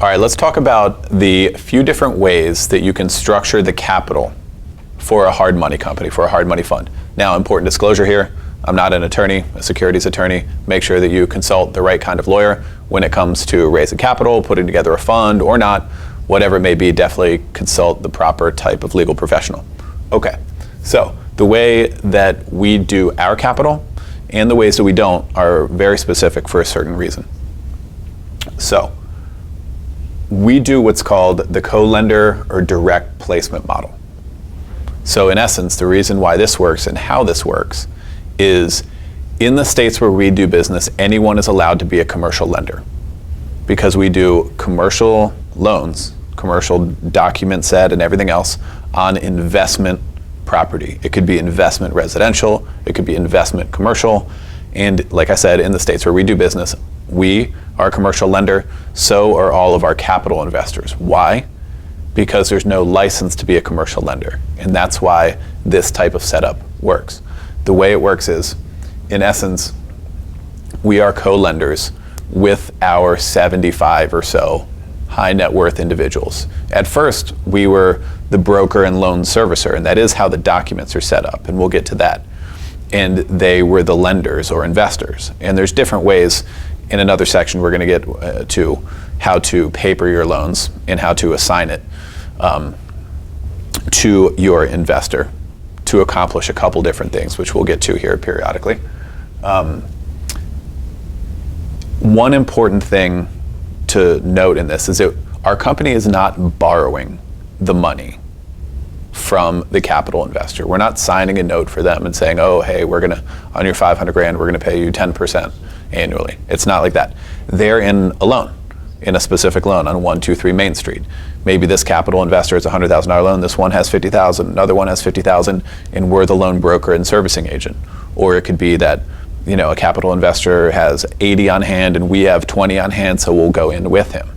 All right, let's talk about the few different ways that you can structure the capital for a hard money company, for a hard money fund. Now, important disclosure here, I'm not an attorney, a securities attorney. Make sure that you consult the right kind of lawyer when it comes to raising capital, putting together a fund or not, whatever it may be, definitely consult the proper type of legal professional. Okay, so the way that we do our capital and the ways that we don't are very specific for a certain reason. So, we do what's called the co-lender or direct placement model. So in essence, the reason why this works and how this works is in the states where we do business, anyone is allowed to be a commercial lender because we do commercial loans, commercial document set and everything else on investment property. It could be investment residential, it could be investment commercial, and like I said, in the states where we do business, we are a commercial lender, so are all of our capital investors. Why? Because there's no license to be a commercial lender, and that's why this type of setup works. The way it works is, in essence, we are co-lenders with our 75 or so high net worth individuals. At first, we were the broker and loan servicer, and that is how the documents are set up, and we'll get to that. And they were the lenders or investors. And there's different ways. In another section, we're going to get to how to paper your loans and how to assign it to your investor to accomplish a couple different things, which we'll get to here periodically. One important thing to note in this is that our company is not borrowing the money from the capital investor. We're not signing a note for them and saying, oh, hey, we're gonna, on your 500 grand, we're gonna pay you 10% annually. It's not like that. They're in a loan, in a specific loan on 123 Main Street. Maybe this capital investor has a $100,000 loan, this one has 50,000, another one has 50,000, and we're the loan broker and servicing agent. Or it could be that, you know, a capital investor has 80 on hand and we have 20 on hand, so we'll go in with him.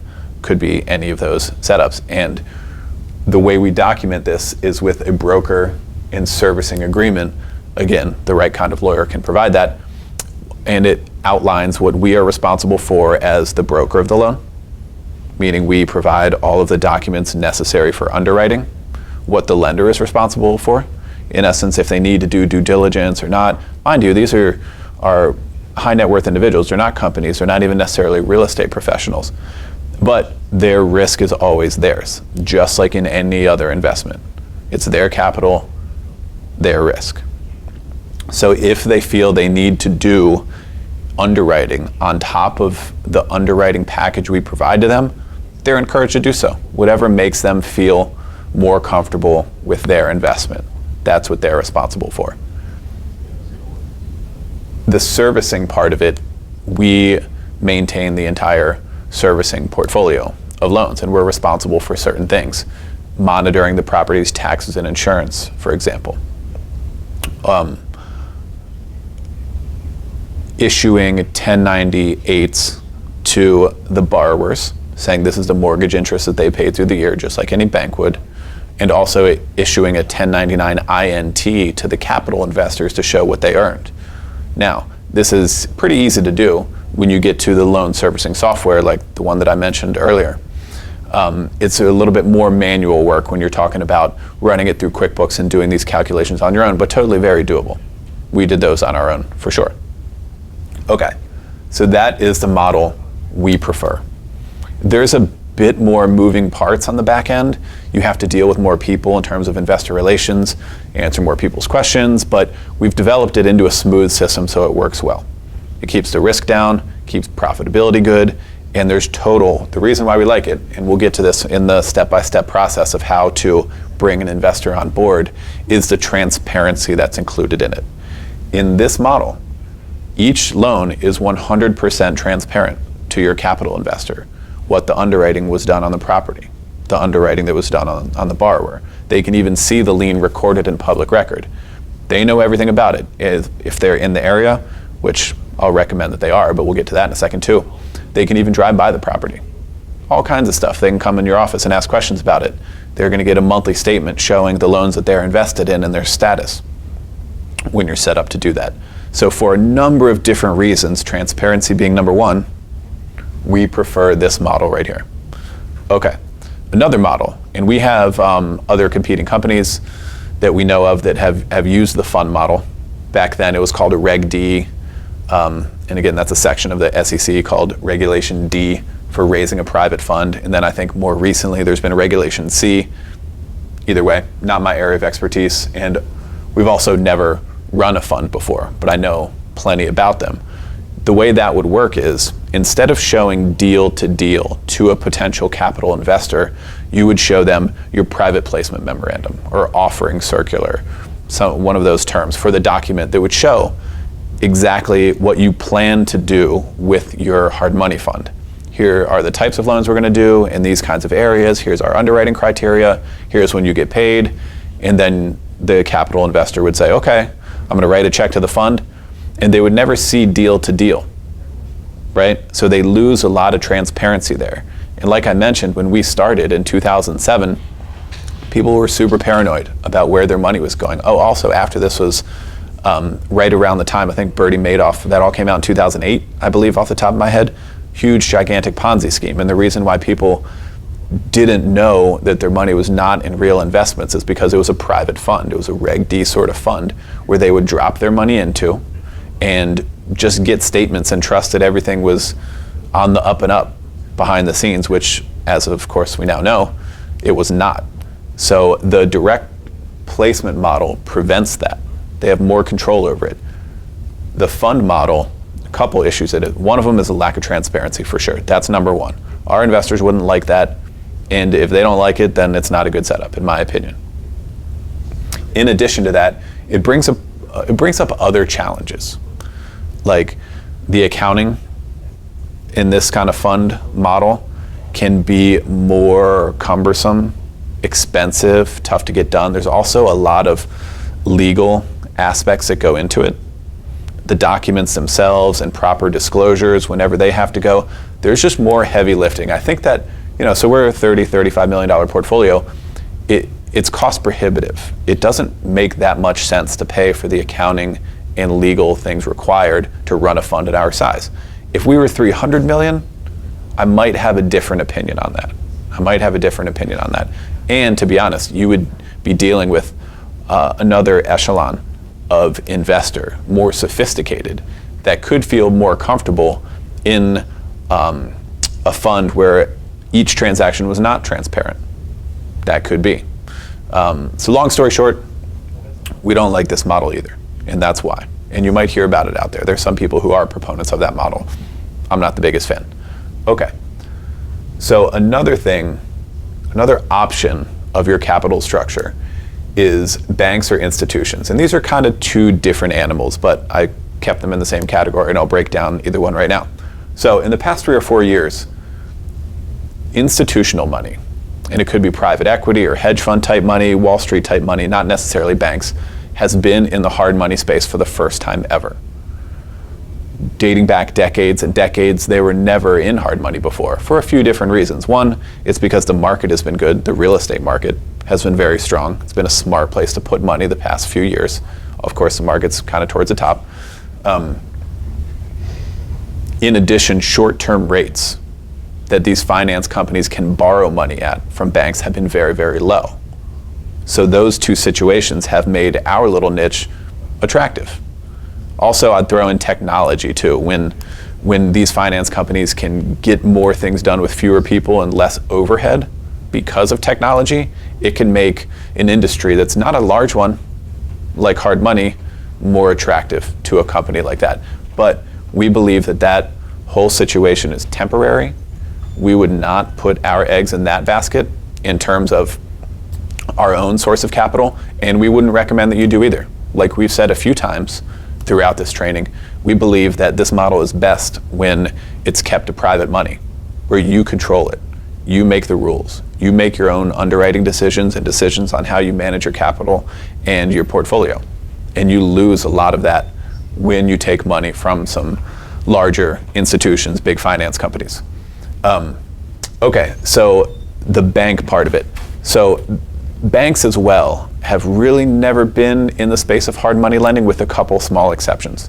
Could be any of those setups. And the way we document this is with a broker and servicing agreement. Again, the right kind of lawyer can provide that. And it outlines what we are responsible for as the broker of the loan, meaning we provide all of the documents necessary for underwriting, what the lender is responsible for. In essence, if they need to do due diligence or not. Mind you, these are high net worth individuals. They're not companies. They're not even necessarily real estate professionals. But their risk is always theirs, just like in any other investment. It's their capital, their risk. So if they feel they need to do underwriting on top of the underwriting package we provide to them, they're encouraged to do so. Whatever makes them feel more comfortable with their investment, that's what they're responsible for. The servicing part of it, we maintain the entire servicing portfolio of loans, and we're responsible for certain things, monitoring the property's taxes and insurance, for example. Issuing 1098s to the borrowers, saying this is the mortgage interest that they paid through the year, just like any bank would, and also issuing a 1099 INT to the capital investors to show what they earned. Now, this is pretty easy to do when you get to the loan servicing software like the one that I mentioned earlier. It's a little bit more manual work when you're talking about running it through QuickBooks and doing these calculations on your own, but totally very doable. We did those on our own, for sure. Okay, so that is the model we prefer. There's a bit more moving parts on the back end. You have to deal with more people in terms of investor relations, answer more people's questions, but we've developed it into a smooth system so it works well. It keeps the risk down, keeps profitability good, and there's the reason why we like it, and we'll get to this in the step-by-step process of how to bring an investor on board, is the transparency that's included in it. In this model, each loan is 100% transparent to your capital investor. What the underwriting was done on the property, the underwriting that was done on the borrower. They can even see the lien recorded in public record. They know everything about it. If they're in the area, which I'll recommend that they are, but we'll get to that in a second too, they can even drive by the property. All kinds of stuff. They can come in your office and ask questions about it. They're going to get a monthly statement showing the loans that they're invested in and their status when you're set up to do that. So for a number of different reasons, transparency being number one, we prefer this model right here. Okay, another model, and we have other competing companies that we know of that have used the fund model. Back then it was called a Reg D, and again that's a section of the SEC called Regulation D for raising a private fund, and then I think more recently there's been a Regulation C. Either way, not my area of expertise, and we've also never run a fund before, but I know plenty about them. The way that would work is, instead of showing deal to deal to a potential capital investor, you would show them your private placement memorandum or offering circular, one of those terms for the document that would show exactly what you plan to do with your hard money fund. Here are the types of loans we're going to do in these kinds of areas. Here's our underwriting criteria. Here's when you get paid. And then the capital investor would say, okay, I'm going to write a check to the fund. And they would never see deal to deal, right? So they lose a lot of transparency there. And like I mentioned, when we started in 2007, people were super paranoid about where their money was going. Oh, also after this was right around the time, I think Bernie Madoff, that all came out in 2008, I believe off the top of my head. Huge, gigantic Ponzi scheme. And the reason why people didn't know that their money was not in real investments is because it was a private fund. It was a Reg D sort of fund where they would drop their money into and just get statements and trust that everything was on the up and up behind the scenes, which, as of course we now know, it was not. So the direct placement model prevents that. They have more control over it. The fund model, a couple issues in it. One of them is a lack of transparency for sure. That's number one. Our investors wouldn't like that, and if they don't like it, then it's not a good setup, in my opinion. In addition to that, it brings up other challenges, like the accounting in this kind of fund model can be more cumbersome, expensive, tough to get done. There's also a lot of legal aspects that go into it. The documents themselves and proper disclosures whenever they have to go, there's just more heavy lifting. I think that, so we're a $30-35 million portfolio. It's cost prohibitive. It doesn't make that much sense to pay for the accounting and legal things required to run a fund at our size. If we were 300 million, I might have a different opinion on that. And to be honest, you would be dealing with another echelon of investor, more sophisticated, that could feel more comfortable in a fund where each transaction was not transparent. That could be. So long story short, we don't like this model either, and that's why. And you might hear about it out there. There's some people who are proponents of that model. I'm not the biggest fan. Okay. So another option of your capital structure is banks or institutions. And these are kind of two different animals, but I kept them in the same category, and I'll break down either one right now. So in the past 3 or 4 years, institutional money, and it could be private equity or hedge fund type money, Wall Street type money, not necessarily banks, has been in the hard money space for the first time ever. Dating back decades and decades, they were never in hard money before for a few different reasons. One, it's because the market has been good. The real estate market has been very strong. It's been a smart place to put money the past few years. Of course, the market's kind of towards the top. In addition, short-term rates that these finance companies can borrow money at from banks have been very, very low. So those two situations have made our little niche attractive. Also, I'd throw in technology too. When these finance companies can get more things done with fewer people and less overhead because of technology, it can make an industry that's not a large one, like hard money, more attractive to a company like that. But we believe that whole situation is temporary. We would not put our eggs in that basket in terms of our own source of capital, and we wouldn't recommend that you do either. Like we've said a few times throughout this training, we believe that this model is best when it's kept to private money, where you control it. You make the rules. You make your own underwriting decisions and decisions on how you manage your capital and your portfolio. And you lose a lot of that when you take money from some larger institutions, big finance companies. Okay, so the bank part of it. So banks as well have really never been in the space of hard money lending, with a couple small exceptions.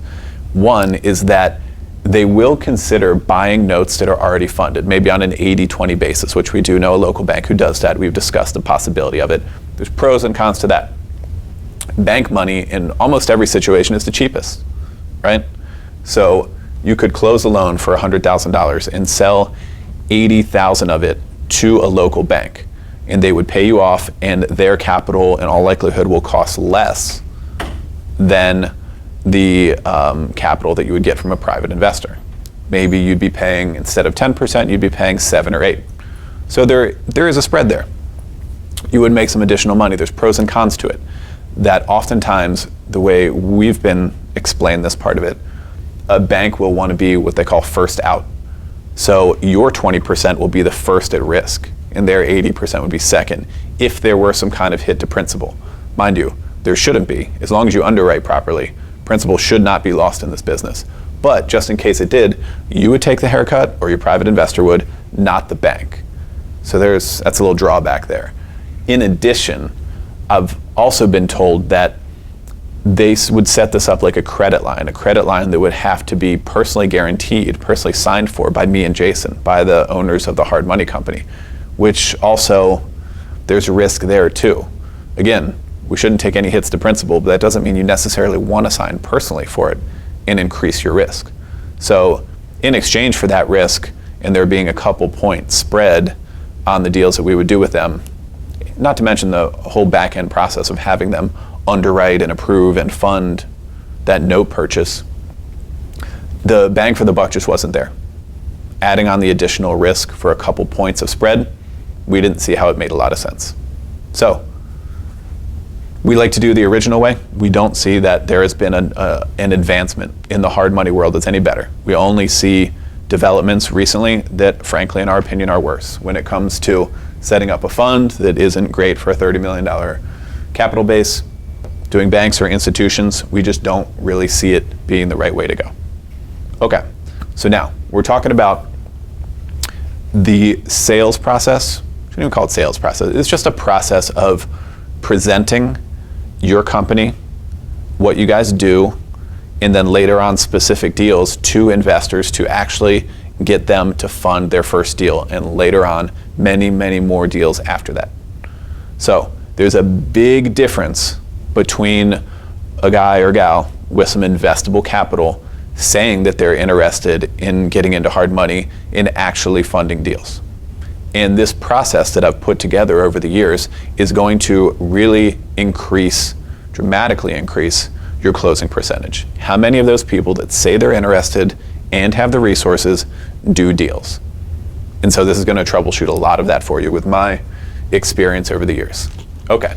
One is that they will consider buying notes that are already funded, maybe on an 80-20 basis, which we do know a local bank who does that. We've discussed the possibility of it. There's pros and cons to that. Bank money in almost every situation is the cheapest, right? So you could close a loan for $100,000 and sell 80,000 of it to a local bank, and they would pay you off, and their capital in all likelihood will cost less than the capital that you would get from a private investor. Maybe you'd be paying, instead of 10%, you'd be paying 7 or 8. So there is a spread there. You would make some additional money. There's pros and cons to it. That oftentimes, the way we've been explained this part of it, a bank will want to be what they call first out. So your 20% will be the first at risk, and their 80% would be second, if there were some kind of hit to principal. Mind you, there shouldn't be. As long as you underwrite properly, principal should not be lost in this business. But just in case it did, you would take the haircut, or your private investor would, not the bank. So that's a little drawback there. In addition, I've also been told that they would set this up like a credit line that would have to be personally guaranteed, personally signed for by me and Jason, by the owners of the hard money company, which also, there's a risk there too. Again, we shouldn't take any hits to principal, but that doesn't mean you necessarily want to sign personally for it and increase your risk. So in exchange for that risk, and there being a couple point spread on the deals that we would do with them, not to mention the whole back end process of having them underwrite and approve and fund that note purchase, the bang for the buck just wasn't there. Adding on the additional risk for a couple points of spread, we didn't see how it made a lot of sense. So we like to do the original way. We don't see that there has been an advancement in the hard money world that's any better. We only see developments recently that, frankly, in our opinion, are worse. When it comes to setting up a fund that isn't great for a $30 million capital base, doing banks or institutions, we just don't really see it being the right way to go. Okay, so now we're talking about the sales process. I shouldn't even call it sales process. It's just a process of presenting your company, what you guys do, and then later on specific deals to investors to actually get them to fund their first deal, and later on many, many more deals after that. So there's a big difference between a guy or gal with some investable capital saying that they're interested in getting into hard money and actually funding deals. And this process that I've put together over the years is going to really dramatically increase your closing percentage. How many of those people that say they're interested and have the resources do deals? And so this is going to troubleshoot a lot of that for you with my experience over the years. Okay.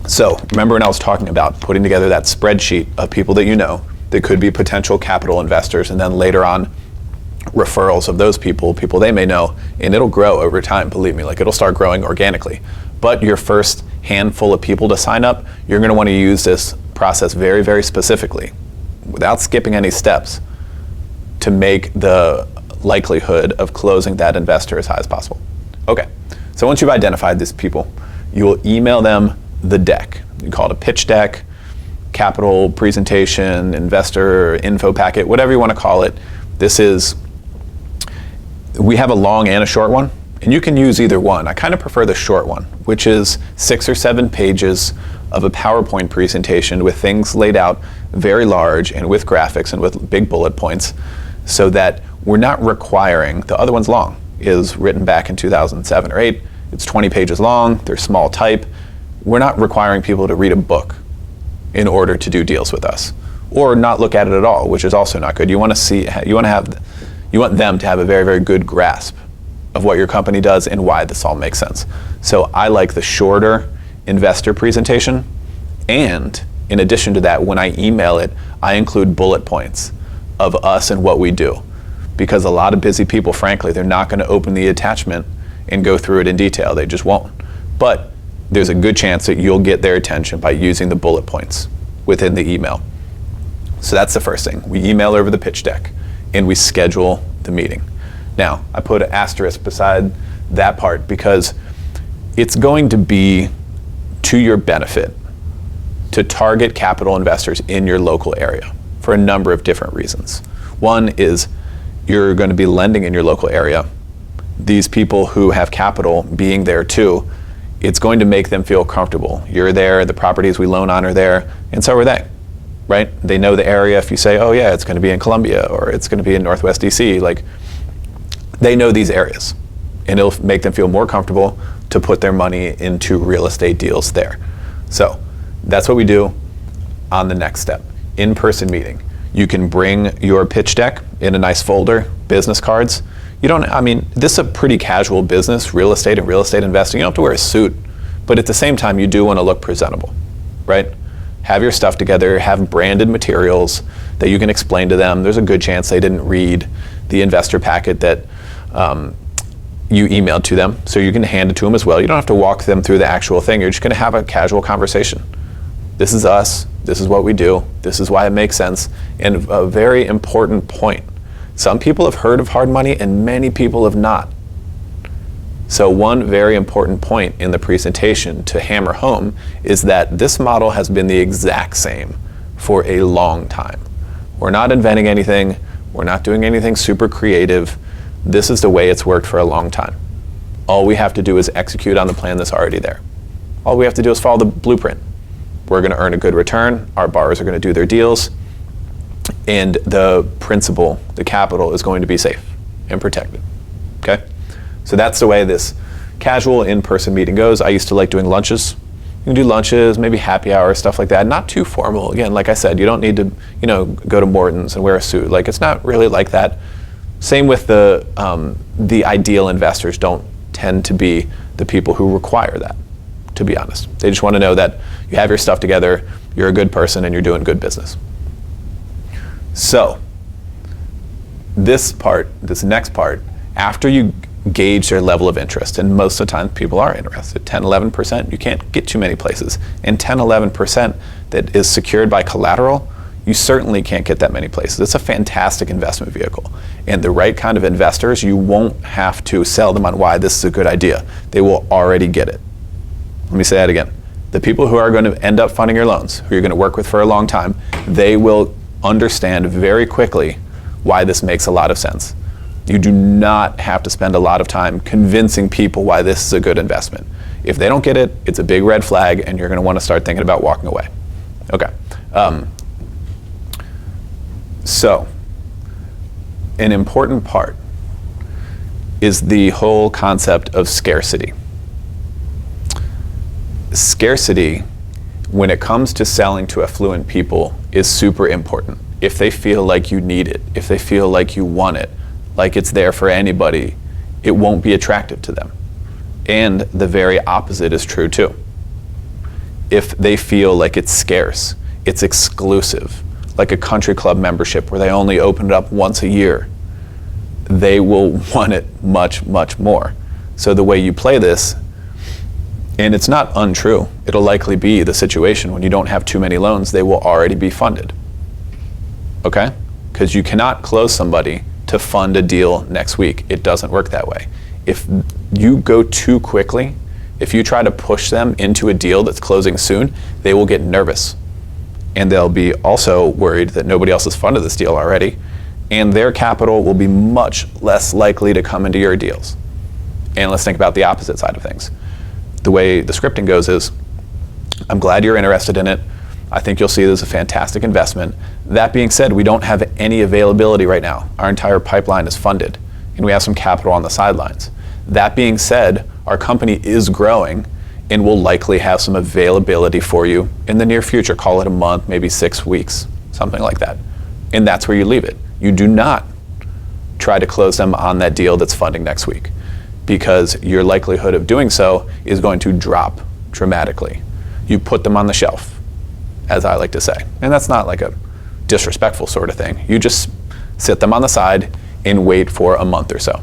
So remember when I was talking about putting together that spreadsheet of people that you know that could be potential capital investors, and then later on referrals of those people they may know, and it'll grow over time, believe me, like it'll start growing organically. But your first handful of people to sign up, you're going to want to use this process very, very specifically, without skipping any steps, to make the likelihood of closing that investor as high as possible. Okay, so once you've identified these people, you will email them the deck. You call it a pitch deck, capital presentation, investor info packet, whatever you want to call it. We have a long and a short one, and you can use either one. I kind of prefer the short one, which is 6 or 7 pages of a PowerPoint presentation with things laid out very large and with graphics and with big bullet points, so that we're not requiring, the other one's long, is written back in 2007 or 8. It's 20 pages long, they're small type. We're not requiring people to read a book in order to do deals with us, or not look at it at all, which is also not good. You want them to have a very, very good grasp of what your company does and why this all makes sense. So I like the shorter investor presentation, and in addition to that, when I email it, I include bullet points of us and what we do. Because a lot of busy people, frankly, they're not going to open the attachment and go through it in detail. They just won't. But there's a good chance that you'll get their attention by using the bullet points within the email. So that's the first thing. We email over the pitch deck and we schedule the meeting. Now, I put an asterisk beside that part because it's going to be to your benefit to target capital investors in your local area. for a number of different reasons. One is you're going to be lending in your local area. These people who have capital being there too, it's going to make them feel comfortable. You're there, the properties we loan on are there, and so are they, right? They know the area. If you say, oh yeah, it's going to be in Columbia or it's going to be in Northwest DC, like they know these areas, and it'll make them feel more comfortable to put their money into real estate deals there. So that's what we do on the next step, in-person meeting. You can bring your pitch deck in a nice folder, business cards. This is a pretty casual business, real estate and real estate investing. You don't have to wear a suit, but at the same time, you do want to look presentable, right? Have your stuff together, have branded materials that you can explain to them. There's a good chance they didn't read the investor packet that you emailed to them, so you can hand it to them as well. You don't have to walk them through the actual thing. You're just going to have a casual conversation. This is us. This is what we do. This is why it makes sense. And a very important point. Some people have heard of hard money and many people have not. So one very important point in the presentation to hammer home is that this model has been the exact same for a long time. We're not inventing anything. We're not doing anything super creative. This is the way it's worked for a long time. All we have to do is execute on the plan that's already there. All we have to do is follow the blueprint. We're going to earn a good return. Our borrowers are going to do their deals. And the principal, the capital, is going to be safe and protected. Okay? So that's the way this casual in-person meeting goes. I used to like doing lunches. You can do lunches, maybe happy hour, stuff like that. Not too formal. Again, like I said, you don't need to, go to Morton's and wear a suit. Like, it's not really like that. Same with the ideal investors don't tend to be the people who require that, to be honest. They just want to know that you have your stuff together, you're a good person, and you're doing good business. So, this next part, after you gauge their level of interest, and most of the time people are interested, 10, 11%, you can't get too many places. And 10, 11% that is secured by collateral, you certainly can't get that many places. It's a fantastic investment vehicle. And the right kind of investors, you won't have to sell them on why this is a good idea. They will already get it. Let me say that again. The people who are going to end up funding your loans, who you're going to work with for a long time, they will understand very quickly why this makes a lot of sense. You do not have to spend a lot of time convincing people why this is a good investment. If they don't get it, it's a big red flag and you're going to want to start thinking about walking away. Okay. So, an important part is the whole concept of scarcity. Scarcity, when it comes to selling to affluent people, is super important. If they feel like you need it, if they feel like you want it, like it's there for anybody, it won't be attractive to them. And the very opposite is true too. If they feel like it's scarce, it's exclusive, like a country club membership where they only open it up once a year, they will want it much, much more. So the way you play this, and it's not untrue, it'll likely be the situation when you don't have too many loans, they will already be funded. Okay? Because you cannot close somebody to fund a deal next week. It doesn't work that way. If you go too quickly, if you try to push them into a deal that's closing soon, they will get nervous. And they'll be also worried that nobody else has funded this deal already, and their capital will be much less likely to come into your deals. And let's think about the opposite side of things. The way the scripting goes is, I'm glad you're interested in it. I think you'll see it as a fantastic investment. That being said, we don't have any availability right now. Our entire pipeline is funded, and we have some capital on the sidelines. That being said, our company is growing, and we'll likely have some availability for you in the near future. Call it a month, maybe 6 weeks, something like that. And that's where you leave it. You do not try to close them on that deal that's funding next week, because your likelihood of doing so is going to drop dramatically. You put them on the shelf, as I like to say. And that's not like a disrespectful sort of thing. You just sit them on the side and wait for a month or so,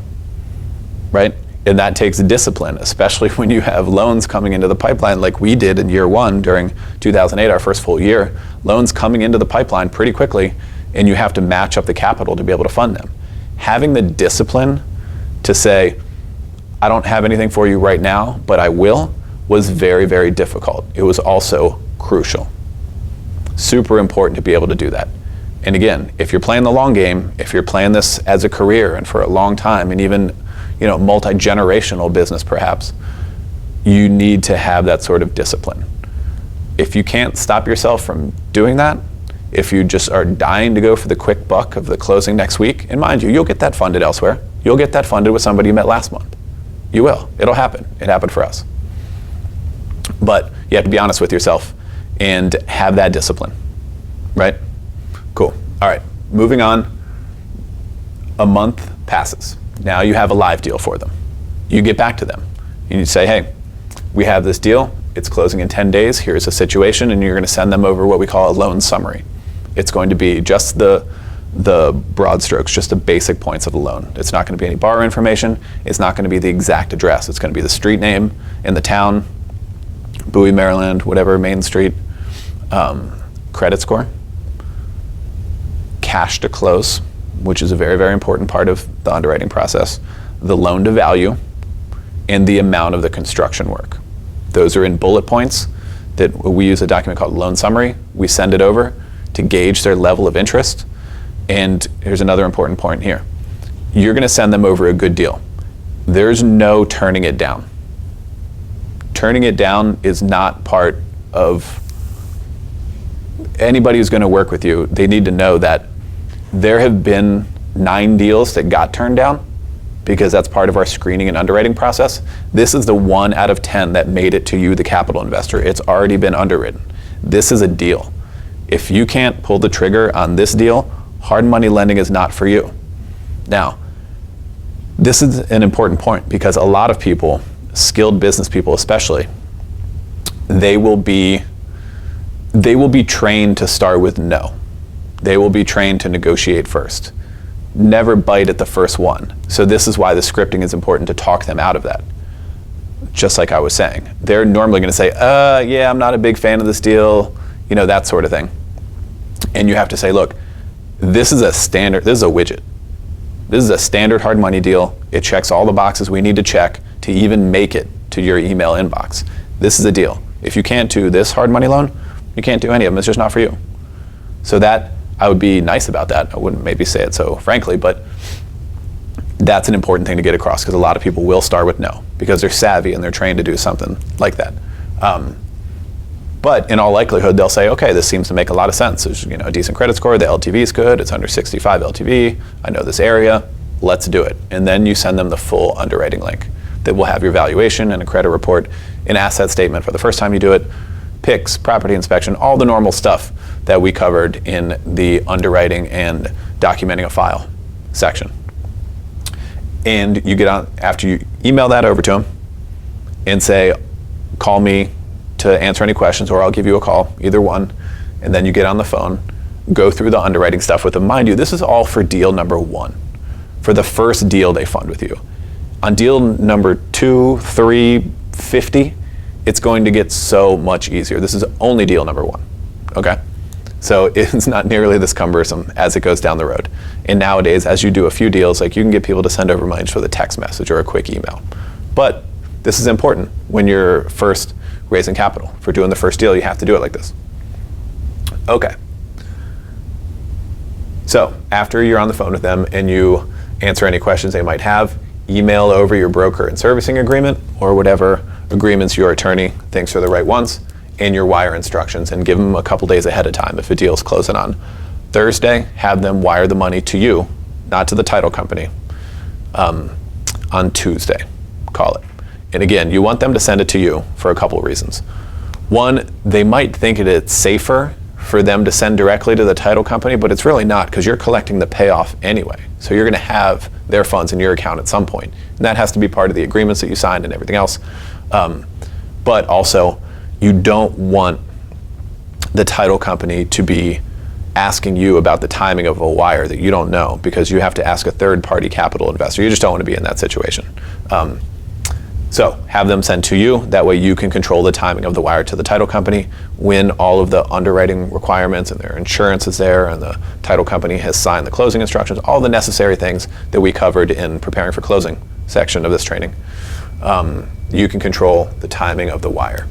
right? And that takes discipline, especially when you have loans coming into the pipeline like we did in year one during 2008, our first full year. Loans coming into the pipeline pretty quickly, and you have to match up the capital to be able to fund them. Having the discipline to say, I don't have anything for you right now, but I will, was very, very difficult. It was also crucial. Super important to be able to do that. And again, if you're playing the long game, if you're playing this as a career and for a long time, and even, multi-generational business perhaps, you need to have that sort of discipline. If you can't stop yourself from doing that, if you just are dying to go for the quick buck of the closing next week, and mind you, you'll get that funded elsewhere. You'll get that funded with somebody you met last month. You will. It'll happen. It happened for us. But you have to be honest with yourself and have that discipline, right? Cool. All right, moving on. A month passes. Now you have a live deal for them. You get back to them. You say, hey, we have this deal. It's closing in 10 days. Here's a situation, and you're going to send them over what we call a loan summary. It's going to be just the broad strokes, just the basic points of the loan. It's not going to be any borrower information. It's not going to be the exact address. It's going to be the street name in the town, Bowie, Maryland, whatever, Main Street, credit score, cash to close, which is a very, very important part of the underwriting process, the loan to value, and the amount of the construction work. Those are in bullet points that we use a document called loan summary. We send it over to gauge their level of interest. And here's another important point here. You're going to send them over a good deal. There's no turning it down. Turning it down is not part of anybody who's going to work with you. They need to know that there have been 9 deals that got turned down because that's part of our screening and underwriting process. This is the 1 out of 10 that made it to you, the capital investor. It's already been underwritten. This is a deal. If you can't pull the trigger on this deal, hard money lending is not for you. Now, this is an important point because a lot of people, skilled business people especially, they will be trained to start with no. They will be trained to negotiate first. Never bite at the first one. So this is why the scripting is important to talk them out of that. Just like I was saying. They're normally going to say, yeah, I'm not a big fan of this deal, that sort of thing. And you have to say, look, this is a widget. This is a standard hard money deal. It checks all the boxes we need to check to even make it to your email inbox. This is a deal. If you can't do this hard money loan, you can't do any of them. It's just not for you. So that, I would be nice about that. I wouldn't maybe say it so frankly, but that's an important thing to get across because a lot of people will start with no because they're savvy and they're trained to do something like that. But in all likelihood, they'll say, okay, this seems to make a lot of sense. There's a decent credit score, the LTV is good, it's under 65 LTV, I know this area, let's do it. And then you send them the full underwriting link that will have your valuation and a credit report, an asset statement for the first time you do it, PICs, property inspection, all the normal stuff that we covered in the underwriting and documenting a file section. And you get on, after you email that over to them and say, call me to answer any questions or I'll give you a call, either one, and then you get on the phone, go through the underwriting stuff with them. Mind you, this is all for deal number 1, for the first deal they fund with you. On deal number 2, 3, 50, it's going to get so much easier. This is only deal number 1, okay? So it's not nearly this cumbersome as it goes down the road. And nowadays, as you do a few deals, like you can get people to send over money just with a text message or a quick email. But this is important when you're first raising capital. For doing the first deal, you have to do it like this. Okay. So after you're on the phone with them and you answer any questions they might have, email over your broker and servicing agreement or whatever agreements your attorney thinks are the right ones and your wire instructions, and give them a couple days ahead of time. If a deal's closing on Thursday, have them wire the money to you, not to the title company, on Tuesday, call it. And again, you want them to send it to you for a couple of reasons. One, they might think it's safer for them to send directly to the title company, but it's really not because you're collecting the payoff anyway. So you're going to have their funds in your account at some point. And that has to be part of the agreements that you signed and everything else. But also, you don't want the title company to be asking you about the timing of a wire that you don't know because you have to ask a third-party capital investor. You just don't want to be in that situation. So have them send to you. That way you can control the timing of the wire to the title company when all of the underwriting requirements and their insurance is there and the title company has signed the closing instructions, all the necessary things that we covered in preparing for closing section of this training. You can control the timing of the wire.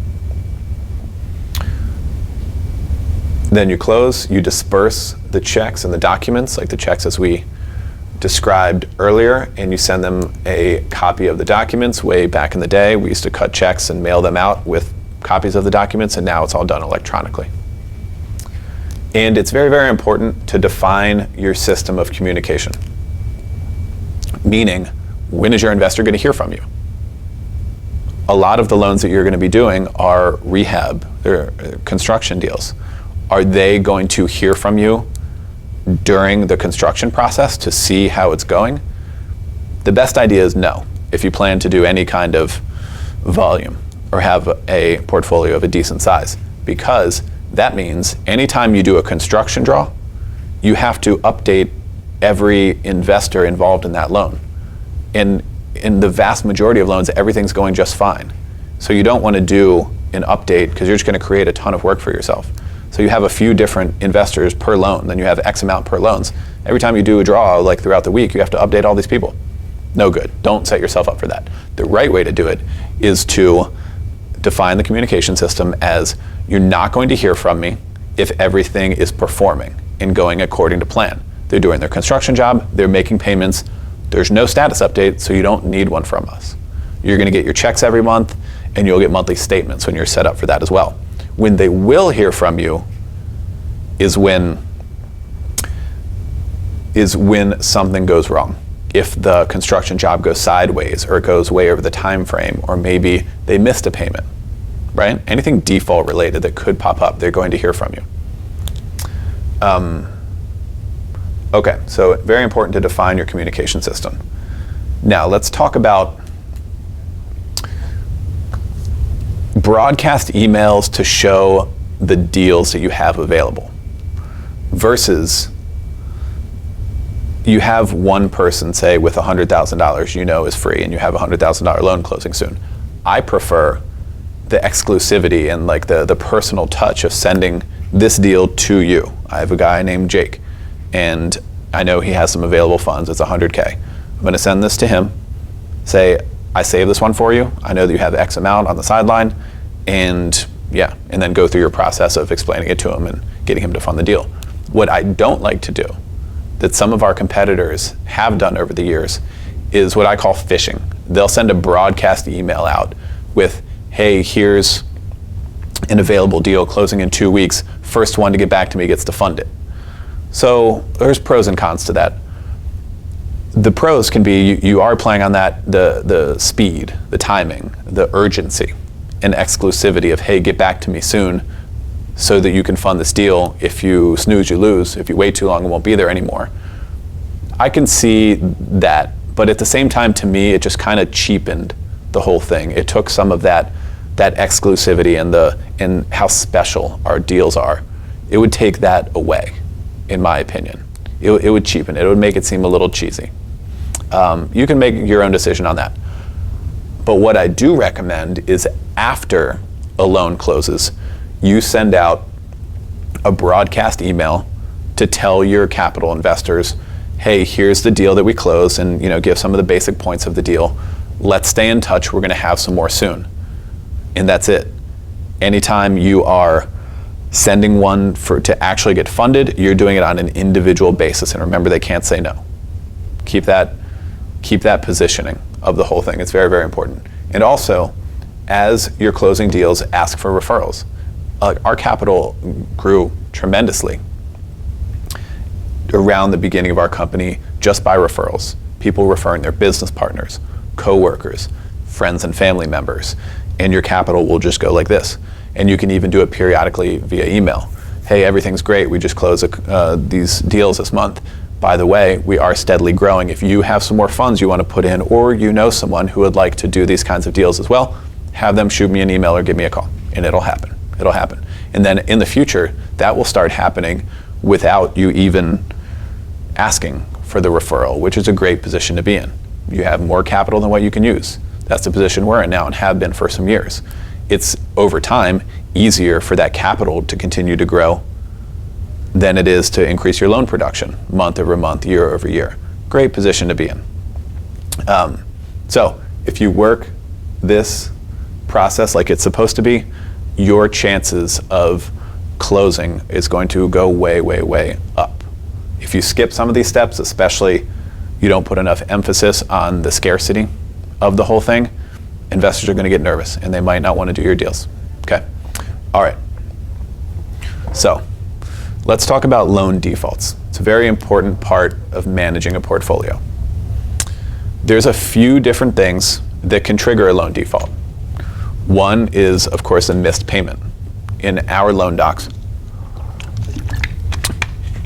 Then you close, you disperse the checks and the documents, like the checks as we described earlier, and you send them a copy of the documents. Way back in the day, we used to cut checks and mail them out with copies of the documents, and now it's all done electronically. And it's very, very important to define your system of communication. Meaning, when is your investor going to hear from you? A lot of the loans that you're going to be doing are rehab, they're construction deals. Are they going to hear from you during the construction process to see how it's going? The best idea is no, if you plan to do any kind of volume or have a portfolio of a decent size, because that means anytime you do a construction draw, you have to update every investor involved in that loan. And in the vast majority of loans, everything's going just fine. So you don't want to do an update because you're just going to create a ton of work for yourself. So you have a few different investors per loan, then you have X amount per loans. Every time you do a draw, like throughout the week, you have to update all these people. No good. Don't set yourself up for that. The right way to do it is to define the communication system as, you're not going to hear from me if everything is performing and going according to plan. They're doing their construction job, they're making payments, there's no status update, so you don't need one from us. You're going to get your checks every month, and you'll get monthly statements when you're set up for that as well. When they will hear from you is when something goes wrong. If the construction job goes sideways, or it goes way over the time frame, or maybe they missed a payment, right? Anything default related that could pop up, they're going to hear from you. Okay, so very important to define your communication system. Now let's talk about broadcast emails to show the deals that you have available versus you have one person, say, with $100,000 you know is free, and you have a $100,000 loan closing soon. I prefer the exclusivity and like the personal touch of sending this deal to you. I have a guy named Jake, and I know he has some available funds. It's $100K. I'm going to send this to him, say, I saved this one for you. I know that you have X amount on the sideline, and yeah, and then go through your process of explaining it to him and getting him to fund the deal. What I don't like to do, that some of our competitors have done over the years, is what I call phishing. They'll send a broadcast email out with, hey, here's an available deal closing in 2 weeks. First one to get back to me gets to fund it. So there's pros and cons to that. The pros can be you are playing on that, the speed, the timing, the urgency, and exclusivity of, hey, get back to me soon so that you can fund this deal. If you snooze, you lose. If you wait too long, it won't be there anymore. I can see that, but at the same time, to me, it just kind of cheapened the whole thing. It took some of that exclusivity and how special our deals are. It would take that away, in my opinion. It would cheapen it. It would make it seem a little cheesy. You can make your own decision on that. But what I do recommend is after a loan closes, you send out a broadcast email to tell your capital investors, hey, here's the deal that we closed, and give some of the basic points of the deal. Let's stay in touch. We're going to have some more soon. And that's it. Anytime you are sending one to actually get funded, you're doing it on an individual basis. And remember, they can't say no. Keep that positioning of the whole thing. It's very, very important. And also, as you're closing deals, ask for referrals. Our capital grew tremendously around the beginning of our company just by referrals. People referring their business partners, coworkers, friends and family members, and your capital will just go like this. And you can even do it periodically via email. Hey, everything's great. We just closed these deals this month. By the way, we are steadily growing. If you have some more funds you want to put in, or you know someone who would like to do these kinds of deals as well, have them shoot me an email or give me a call, and it'll happen. It'll happen. And then in the future, that will start happening without you even asking for the referral, which is a great position to be in. You have more capital than what you can use. That's the position we're in now and have been for some years. It's, over time, easier for that capital to continue to grow than it is to increase your loan production month over month, year over year. Great position to be in. So if you work this process like it's supposed to be, your chances of closing is going to go way, way, way up. If you skip some of these steps, especially you don't put enough emphasis on the scarcity of the whole thing, investors are going to get nervous and they might not want to do your deals. Okay? All right. So let's talk about loan defaults. It's a very important part of managing a portfolio. There's a few different things that can trigger a loan default. One is, of course, a missed payment. In our loan docs,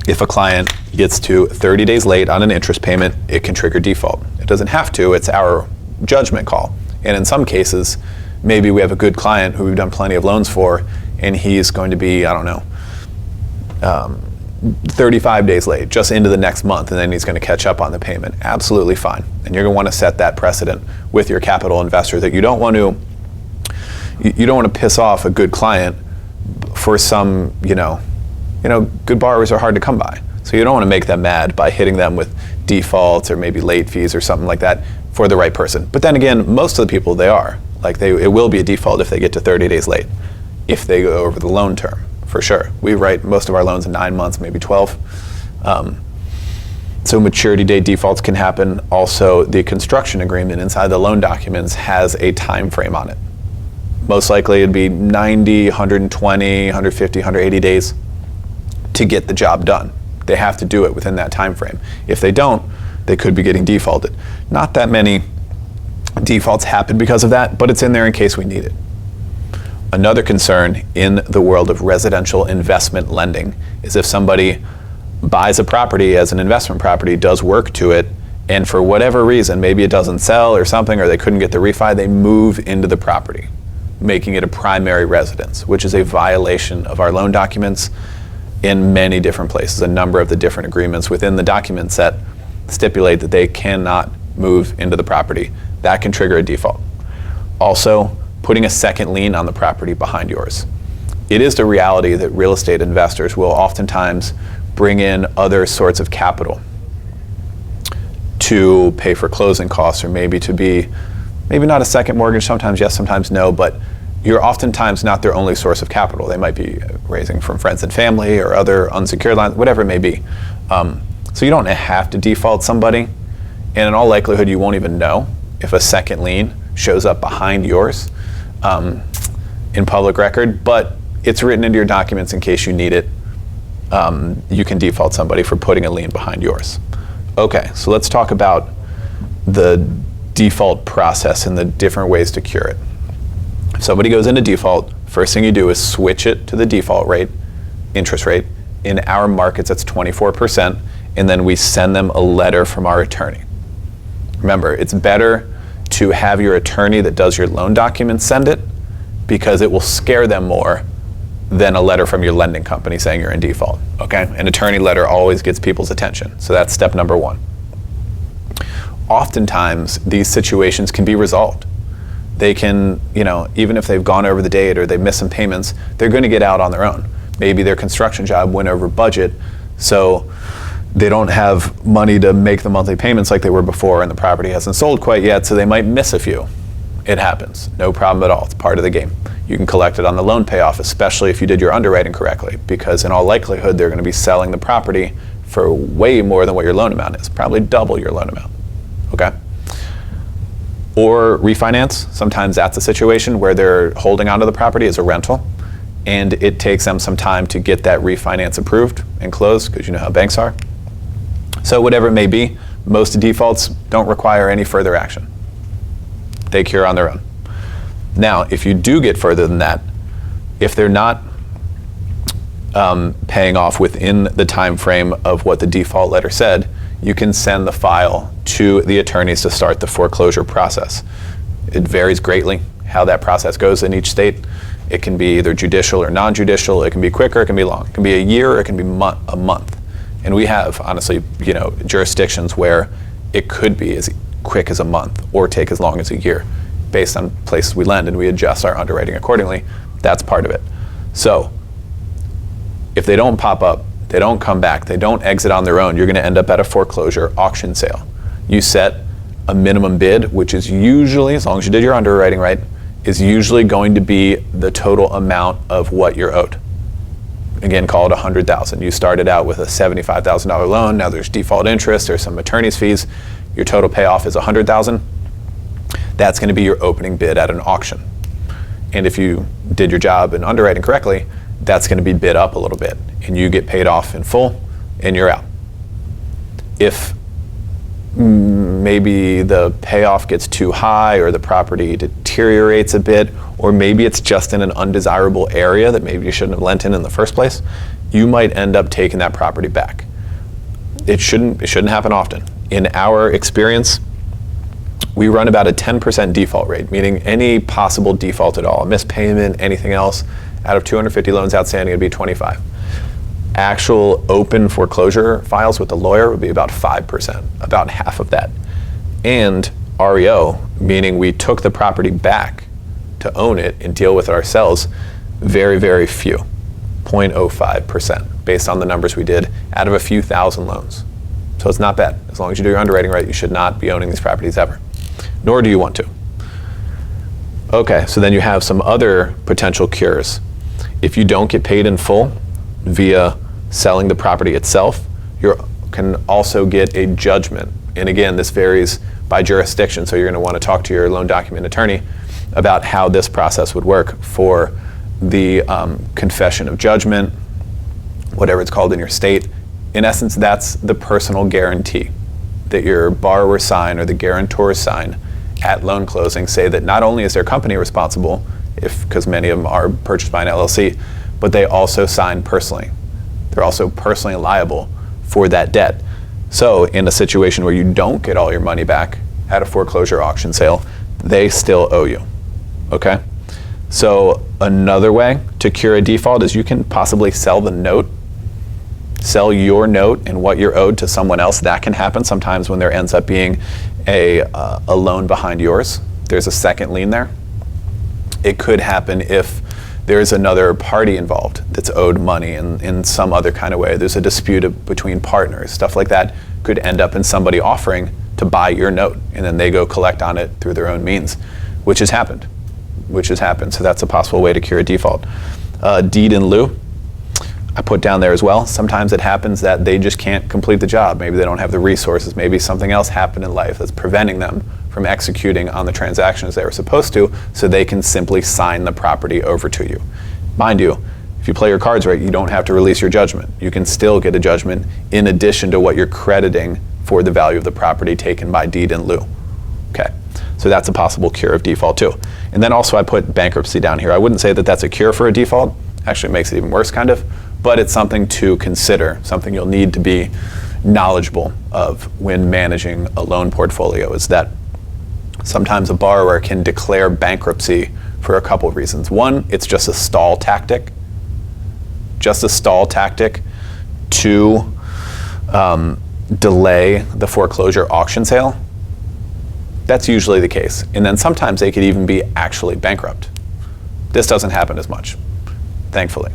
if a client gets to 30 days late on an interest payment, it can trigger default. It doesn't have to, it's our judgment call. And in some cases, maybe we have a good client who we've done plenty of loans for, and he's going to be, 35 days late, just into the next month, and then he's going to catch up on the payment. Absolutely fine. And you're going to want to set that precedent with your capital investor that you don't want to piss off a good client for some, good borrowers are hard to come by. So you don't want to make them mad by hitting them with defaults or maybe late fees or something like that for the right person. But then again, most of the people, they are. It will be a default if they get to 30 days late, if they go over the loan term, for sure. We write most of our loans in 9 months, maybe 12. So maturity date defaults can happen. Also, the construction agreement inside the loan documents has a time frame on it. Most likely it'd be 90, 120, 150, 180 days to get the job done. They have to do it within that time frame. If they don't, they could be getting defaulted. Not that many defaults happen because of that, but it's in there in case we need it. Another concern in the world of residential investment lending is if somebody buys a property as an investment property, does work to it, and for whatever reason, maybe it doesn't sell or something, or they couldn't get the refi, they move into the property, making it a primary residence, which is a violation of our loan documents in many different places. A number of the different agreements within the document set stipulate that they cannot move into the property. That can trigger a default. Also, putting a second lien on the property behind yours. It is the reality that real estate investors will oftentimes bring in other sorts of capital to pay for closing costs, or maybe to be, maybe not a second mortgage, sometimes yes, sometimes no, but you're oftentimes not their only source of capital. They might be raising from friends and family or other unsecured lines, whatever it may be. So you don't have to default somebody, and in all likelihood you won't even know if a second lien shows up behind yours in public record, but it's written into your documents in case you need it. You can default somebody for putting a lien behind yours. Okay, so let's talk about the default process and the different ways to cure it. If somebody goes into default, first thing you do is switch it to the default rate, interest rate. In our markets, that's 24%, and then we send them a letter from our attorney. Remember, it's better to have your attorney that does your loan documents send it, because it will scare them more than a letter from your lending company saying you're in default, okay? An attorney letter always gets people's attention, so that's step number one. Oftentimes, these situations can be resolved. They can, even if they've gone over the date or they've missed some payments, they're going to get out on their own. Maybe their construction job went over budget, so they don't have money to make the monthly payments like they were before, and the property hasn't sold quite yet, so they might miss a few. It happens. No problem at all. It's part of the game. You can collect it on the loan payoff, especially if you did your underwriting correctly, because in all likelihood, they're going to be selling the property for way more than what your loan amount is, probably double your loan amount, okay? Or refinance. Sometimes that's a situation where they're holding onto the property as a rental, and it takes them some time to get that refinance approved and closed, because you know how banks are. So whatever it may be, most defaults don't require any further action. They cure on their own. Now, if you do get further than that, if they're not paying off within the time frame of what the default letter said, you can send the file to the attorneys to start the foreclosure process. It varies greatly how that process goes in each state. It can be either judicial or non-judicial. It can be quicker, it can be long. It can be a year, or it can be a month. And we have, honestly, jurisdictions where it could be as quick as a month or take as long as a year based on places we lend, and we adjust our underwriting accordingly. That's part of it. So if they don't pop up, they don't come back, they don't exit on their own, you're going to end up at a foreclosure auction sale. You set a minimum bid, which is usually, as long as you did your underwriting right, is usually going to be the total amount of what you're owed. again, call it $100,000. You started out with a $75,000 loan. Now there's default interest, there's some attorney's fees. Your total payoff is $100,000. That's going to be your opening bid at an auction. And if you did your job in underwriting correctly, that's going to be bid up a little bit, and you get paid off in full, and you're out. If maybe the payoff gets too high, or the property deteriorates a bit, or maybe it's just in an undesirable area that maybe you shouldn't have lent in the first place, you might end up taking that property back. It shouldn't happen often. In our experience, we run about a 10% default rate, meaning any possible default at all, a missed payment, anything else, out of 250 loans outstanding, it'd be 25. Actual open foreclosure files with the lawyer would be about 5%, about half of that. And REO, meaning we took the property back to own it and deal with it ourselves, very, very few, 0.05%, based on the numbers we did out of a few thousand loans. So it's not bad. As long as you do your underwriting right, you should not be owning these properties ever, nor do you want to. Okay, so then you have some other potential cures. If you don't get paid in full via selling the property itself, you can also get a judgment. And again, this varies by jurisdiction, so you're going to want to talk to your loan document attorney about how this process would work for the confession of judgment, whatever it's called in your state. In essence, that's the personal guarantee that your borrowers sign or the guarantors sign at loan closing, say that not only is their company responsible, because many of them are purchased by an LLC, but they also sign personally. They're also personally liable for that debt. So in a situation where you don't get all your money back at a foreclosure auction sale, they still owe you, okay? So another way to cure a default is you can possibly sell the note, sell your note and what you're owed to someone else. That can happen sometimes when there ends up being a loan behind yours. There's a second lien there. It could happen if there's another party involved that's owed money in some other kind of way. There's a dispute between partners. Stuff like that could end up in somebody offering to buy your note, and then they go collect on it through their own means, which has happened. So that's a possible way to cure a default. Deed in lieu, I put down there as well. Sometimes it happens that they just can't complete the job. Maybe they don't have the resources. Maybe something else happened in life that's preventing them from executing on the transactions they were supposed to, so they can simply sign the property over to you. Mind you, if you play your cards right, you don't have to release your judgment. You can still get a judgment in addition to what you're crediting for the value of the property taken by deed in lieu. Okay, so that's a possible cure of default too. And then also I put bankruptcy down here. I wouldn't say that that's a cure for a default. Actually, it makes it even worse, kind of. But it's something to consider, something you'll need to be knowledgeable of when managing a loan portfolio, is that sometimes a borrower can declare bankruptcy for a couple of reasons. One, it's just a stall tactic. Just a stall tactic to delay the foreclosure auction sale. That's usually the case. And then sometimes they could even be actually bankrupt. This doesn't happen as much, thankfully,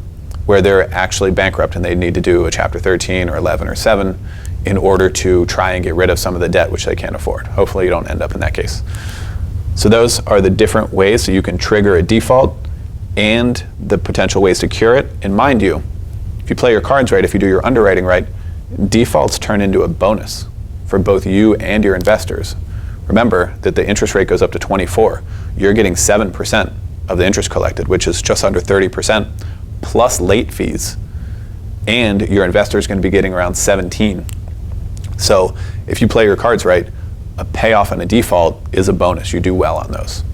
where they're actually bankrupt and they need to do a Chapter 13 or 11 or 7 in order to try and get rid of some of the debt which they can't afford. Hopefully you don't end up in that case. So those are the different ways that you can trigger a default and the potential ways to cure it. And mind you, if you play your cards right, if you do your underwriting right, defaults turn into a bonus for both you and your investors. Remember that the interest rate goes up to 24. You're getting 7% of the interest collected, which is just under 30%, plus late fees. And your investor is going to be getting around 17. So if you play your cards right, a payoff and a default is a bonus. You do well on those.